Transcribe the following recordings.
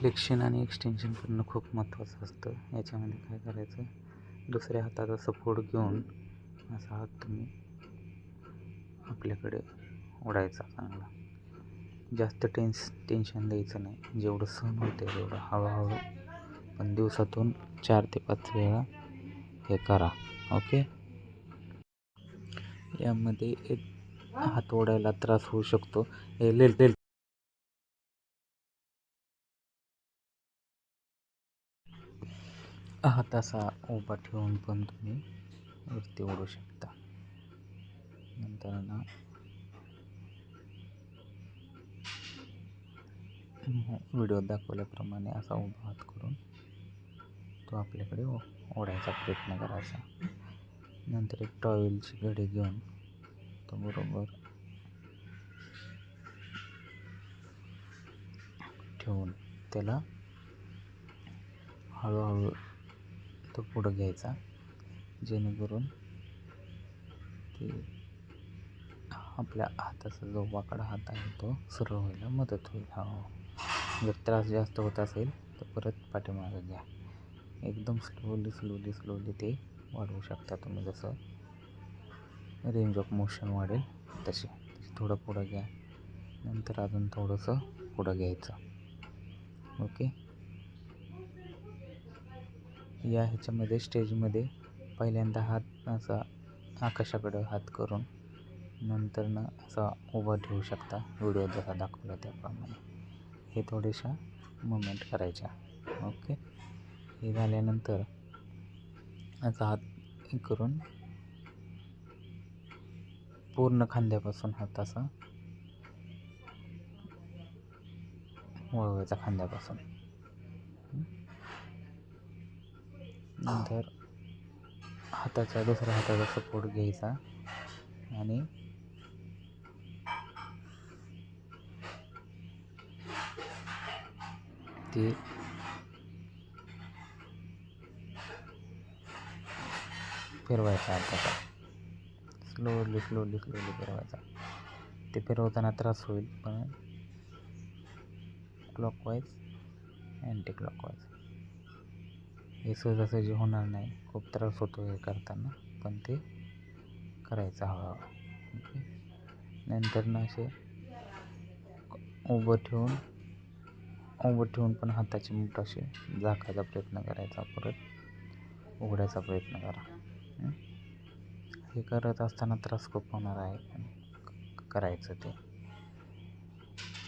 Flexion आणि extension करणं खूप महत्त्वाचं असतं. याच्यामध्ये काय करायचं, दुसऱ्या हाताचा सपोर्ट घेऊन असा हात तुम्ही आपल्याकडे ओढायचा चांगला. जास्त टेन्शन द्यायचं नाही. जेवढं सहन होते तेवढं हळूहळू, पण दिवसातून 4 ते 5 वेळा हे करा. ओके. यामध्ये एक हात ओढायला त्रास होऊ शकतो. हात असा उभा ठेवून पण तुम्ही वरती ओढू शकता. नंतर ना व्हिडिओ दाखवल्याप्रमाणे असा उभा हात करून तो आपल्याकडे ओढायचा प्रयत्न करायचा. नंतर एक टॉवेलची घडी घेऊन तो बरोबर ठेवून त्याला हळूहळू तो पुढं घ्यायचा, जेणेकरून ते आपल्या हाताचा जो वाकडा हात आहे तो सरळ व्हायला मदत होईल. जर त्रास जास्त होत असेल तर परत पाठीमागे घ्या. एकदम स्लोली ते वाढवू शकता तुम्ही. जसं रेंज ऑफ मोशन वाढेल तसे थोडं पुढं घ्या. नंतर अजून थोडंसं पुढं घ्यायचं. ओके. या ह्याच्यामध्ये स्टेजमध्ये पहिल्यांदा हात असा आकाशाकडे हात करून नंतर ना असा उभा ठेवू शकता, व्हिडिओ जसा दाखवला त्याप्रमाणे. हे थोड्याशा मुवमेंट करायच्या. ओके. हे झाल्यानंतर असा हात करून पूर्ण खांद्यापासून हात असा वळवायचा खांद्यापासून. नंतर दुसऱ्या हाताचा सपोर्ट घ्यायचा आणि ते फिरवायचा हाताचा. स्लोली फिरवायचा. ते फिरवताना त्रास होईल, पण क्लॉकवाईज अँटी क्लॉकवाईज हे सहजासहजी होणार नाही. खूप त्रास होतो हे करताना, पण ते करायचं हळूहळू. ओके. नंतर ना असे उभं ठेवून पण हाताची मूठ असे झाकायचा प्रयत्न करायचा, परत उघडायचा प्रयत्न करा. हे करत असताना त्रास खूप होणार आहे, पण करायचं ते.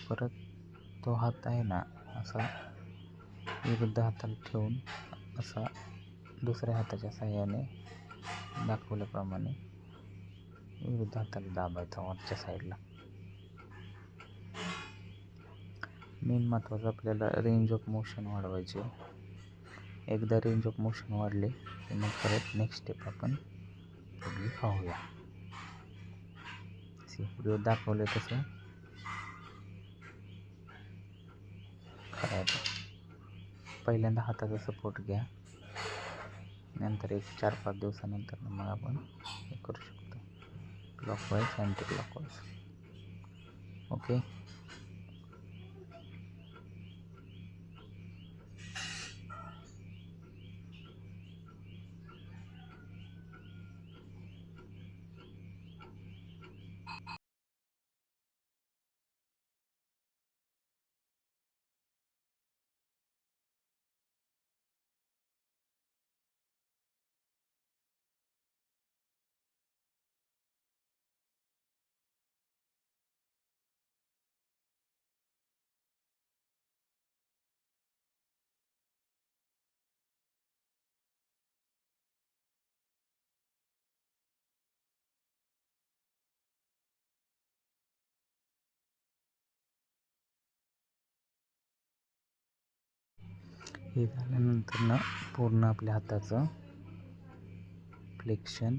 परत तो हात आहे ना असा विरुद्ध हाताला ठेवून असा दुसऱ्या हाताच्या साहाय्याने दाखवल्याप्रमाणे विरुद्ध हाताला दाबायचा वरच्या साईडला. मेन महत्त्वाचं आपल्याला रेंज ऑफ मोशन वाढवायची. एकदा रेंज ऑफ मोशन वाढले की मग परत नेक्स्ट स्टेप आपण पुढे पाहूया. व्हिडिओ दाखवले तसं करायचं. पहिल्यांदा हाताचा सपोर्ट घ्या. नंतर एक 4-5 दिवसानंतर मग आपण हे करू शकतो, क्लॉकवाईज अँटी क्लॉकवाईज. ओके. हे झाल्यानंतर ना पूर्ण आपल्या हाताचं फ्लेक्शन,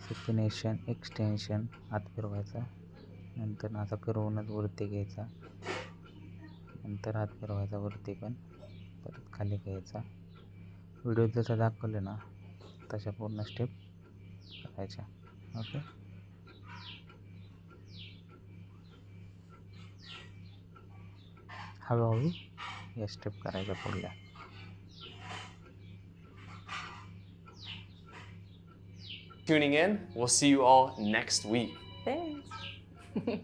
सपिनेशन, एक्सटेन्शन हात फिरवायचा. नंतर असा फिरवूनच वरती घ्यायचा. नंतर हात फिरवायचा वरती पण, परत खाली घ्यायचा. व्हिडिओ जसा दाखवले ना तशा पूर्ण स्टेप करायच्या. ओके. हळूहळू या स्टेप करायच्या पुढल्या. Tuning in. We'll see you all next week. Thanks.